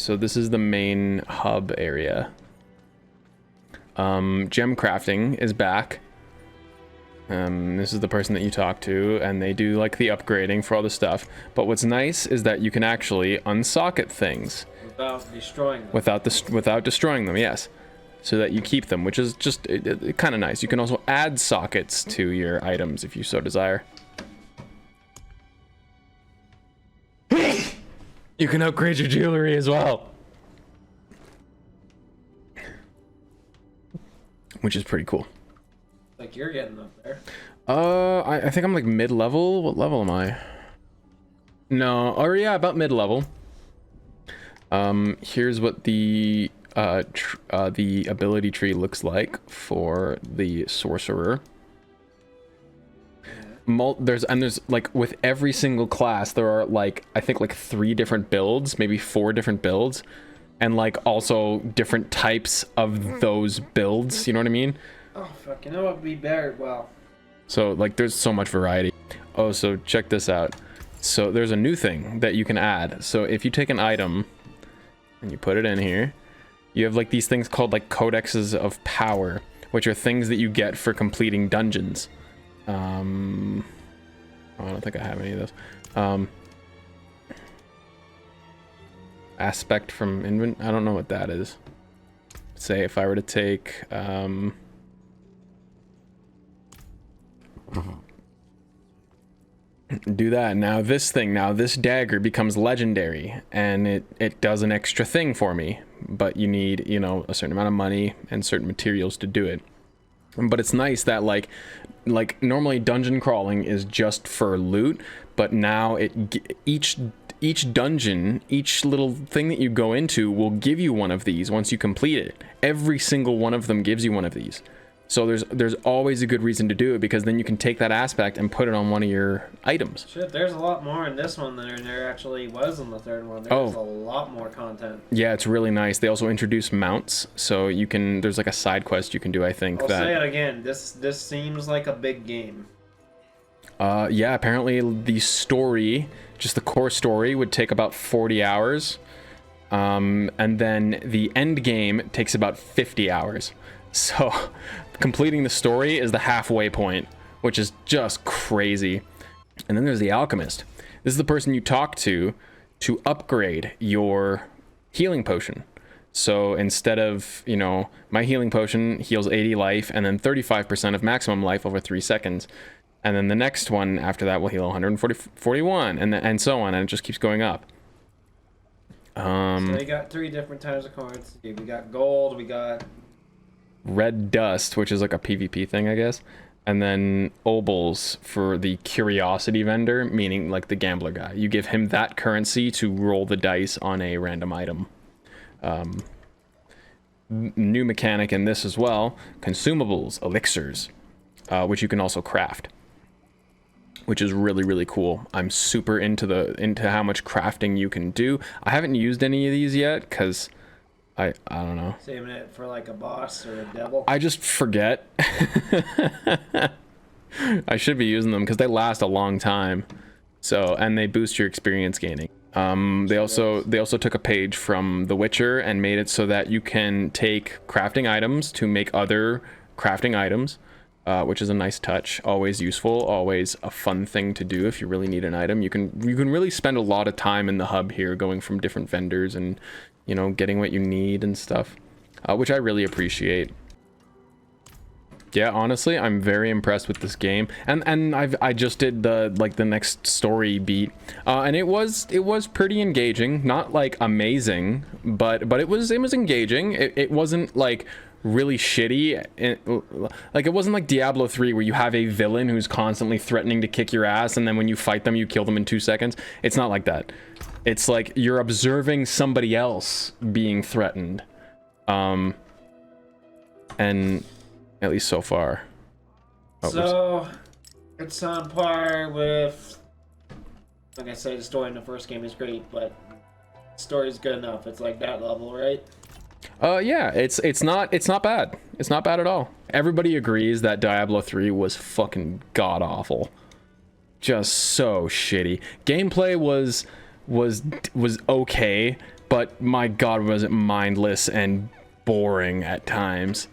So this is the main hub area. Gem crafting is back. This is the person that you talk to, and they do like the upgrading for all the stuff. But what's nice is that you can actually unsocket things without destroying them. Without destroying them, yes. So that you keep them, which is just kind of nice. You can also add sockets to your items if you so desire. You can upgrade your jewelry as well, which is pretty cool. Like you're getting up there. I think I'm like mid-level. What level am I? No, or yeah, about mid-level. Here's what the ability tree looks like for the sorcerer. There's like with every single class there are like I think like 3 different builds, maybe 4 different builds, and like also different types of those builds, you know what I mean? Oh fuck, you know what would be better? Well, so like there's so much variety. Oh, so check this out. So there's a new thing that you can add. So if you take an item and you put it in here, you have like these things called like codexes of power, which are things that you get for completing dungeons. Oh, I don't think I have any of those. Aspect from invent. I don't know what that is. Say if I were to take do that. Now this dagger becomes legendary, and it does an extra thing for me, but you need, you know, a certain amount of money and certain materials to do it. But it's nice that like normally dungeon crawling is just for loot, but now each dungeon, each little thing that you go into will give you one of these once you complete it. Every single one of them gives you one of these. So there's always a good reason to do it, because then you can take that aspect and put it on one of your items. Shit, there's a lot more in this one than there actually was in the third one. There's a lot more content. Yeah, it's really nice. They also introduce mounts, so you can, there's like a side quest you can do, I think. I'll say it again, this seems like a big game. Yeah, apparently the story, just the core story, would take about 40 hours. And then the end game takes about 50 hours. So completing the story is the halfway point, which is just crazy. And then there's the alchemist. This is the person you talk to upgrade your healing potion. So instead of, you know, my healing potion heals 80 life and then 35% of maximum life over 3 seconds. And then the next one after that will heal 141 and so on, and it just keeps going up. So you got 3 different types of cards. We got gold, we got red dust, which is like a PvP thing, I guess, and then obols for the curiosity vendor, meaning like the gambler guy. You give him that currency to roll the dice on a random item. New mechanic in this as well, consumables, elixirs, which you can also craft, which is really, really cool. I'm super into how much crafting you can do. I haven't used any of these yet because I don't know. Saving it for like a boss or a devil. I just forget. I should be using them because they last a long time. So, and they boost your experience gaining. They also took a page from The Witcher and made it so that you can take crafting items to make other crafting items, which is a nice touch. Always useful, always a fun thing to do if you really need an item. You can really spend a lot of time in the hub here, going from different vendors and, you know, getting what you need and stuff, which I really appreciate. Yeah, honestly, I'm very impressed with this game, and I just did the next story beat, and it was pretty engaging. Not like amazing, but it was engaging. It wasn't like really shitty. Like it wasn't like Diablo 3 where you have a villain who's constantly threatening to kick your ass, and then when you fight them, you kill them in 2 seconds. It's not like that. It's like you're observing somebody else being threatened, and at least so far. Oh, so it's on par with, like I said, the story in the first game is great, but the story is good enough. It's like that level, right? Yeah, it's not bad. It's not bad at all. Everybody agrees that Diablo 3 was fucking god awful, just so shitty. Gameplay was okay, but my god, was it mindless and boring at times.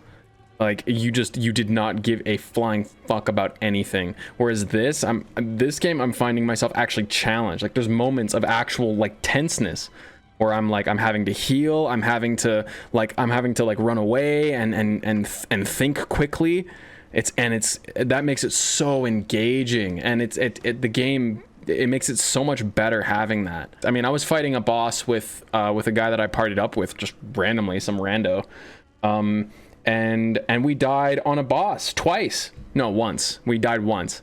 Like, you did not give a flying fuck about anything. Whereas this game, I'm finding myself actually challenged. Like, there's moments of actual, like, tenseness where I'm having to heal, I'm having to run away and think quickly. That makes it so engaging, and the game, it makes it so much better having that. I mean, I was fighting a boss with a guy that I partied up with just randomly, some rando. And we died on a boss twice. No, once. We died once.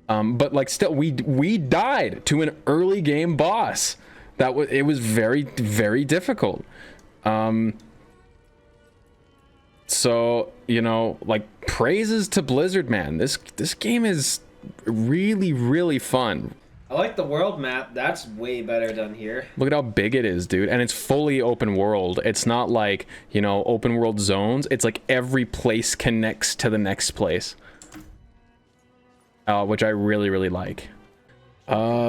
But like, still, we died to an early game boss. It was very, very difficult. So, you know, like, praises to Blizzard, man. This game is really, really fun. I like the world map. That's way better done here. Look at how big it is, dude. And it's fully open world. It's not like, you know, open world zones. It's like every place connects to the next place. Which I really, really like.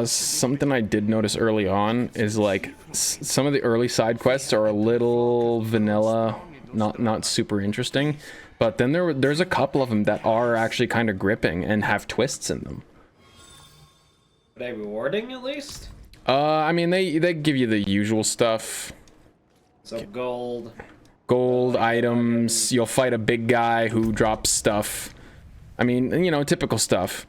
Something I did notice early on is, like, some of the early side quests are a little vanilla, not super interesting. But then there's a couple of them that are actually kind of gripping and have twists in them. Are they rewarding at least? I mean, they give you the usual stuff. So gold items. You'll fight a big guy who drops stuff. I mean, you know, typical stuff.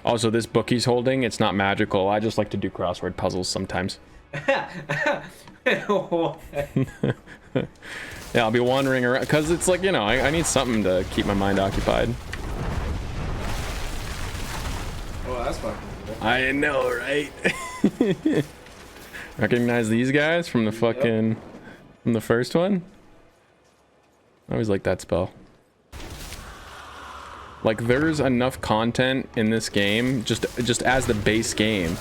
Also, this book he's holding, it's not magical. I just like to do crossword puzzles sometimes. Yeah, I'll be wandering around because it's like, you know, I need something to keep my mind occupied. Oh, that's fucking cool. I know, right? Recognize these guys from the fucking from the first one? I always like that spell. Like, there's enough content in this game, just as the base game,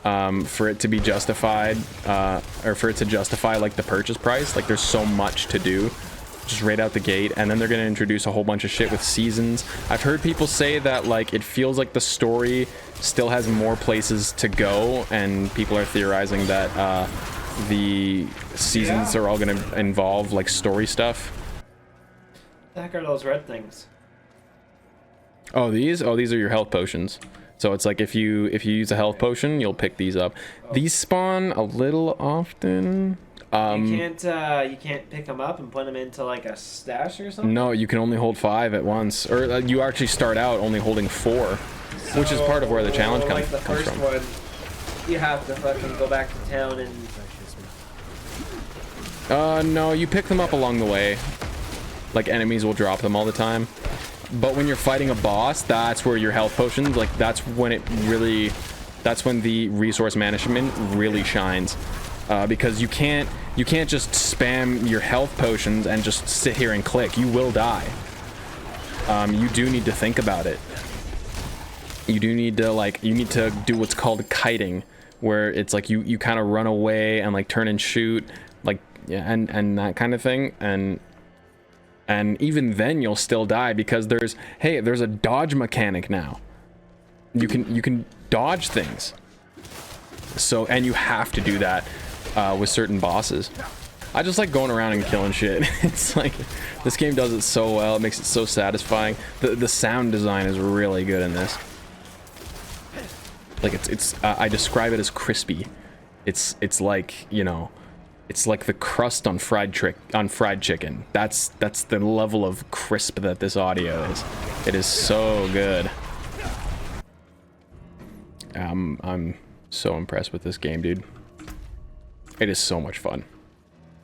for it to be justified, or for it to justify, like, the purchase price. Like, there's so much to do just right out the gate, and then they're going to introduce a whole bunch of shit with seasons. I've heard people say that, like, it feels like the story still has more places to go, and people are theorizing that the seasons are all going to involve, like, story stuff. What the heck are those red things? Oh, these are your health potions. So it's like, if you use a health potion, you'll pick these up. These spawn a little often. You can't pick them up and put them into, like, a stash or something? No, you can only hold 5 at once, or you actually start out only holding 4, which is part of where the challenge comes from. Like the first one, you have to fucking go back to town and... No, you pick them up along the way. Like, enemies will drop them all the time. But when you're fighting a boss, that's where your health potions, like, that's when the resource management really shines. Because you can't just spam your health potions and just sit here and click. You will die. You do need to think about it. You do need to, like, you need to do what's called kiting, where it's like you kind of run away and, like, turn and shoot, like, yeah, and that kind of thing. And even then you'll still die, because there's a dodge mechanic now. You can dodge things. So, and you have to do that with certain bosses. I just like going around and killing shit. It's like, this game does it so well. It makes it so satisfying. The sound design is really good in this. Like, I describe it as crispy. It's like, you know, it's like the crust on fried chicken. That's the level of crisp that this audio is. It is so good. I'm so impressed with this game, dude. It is so much fun.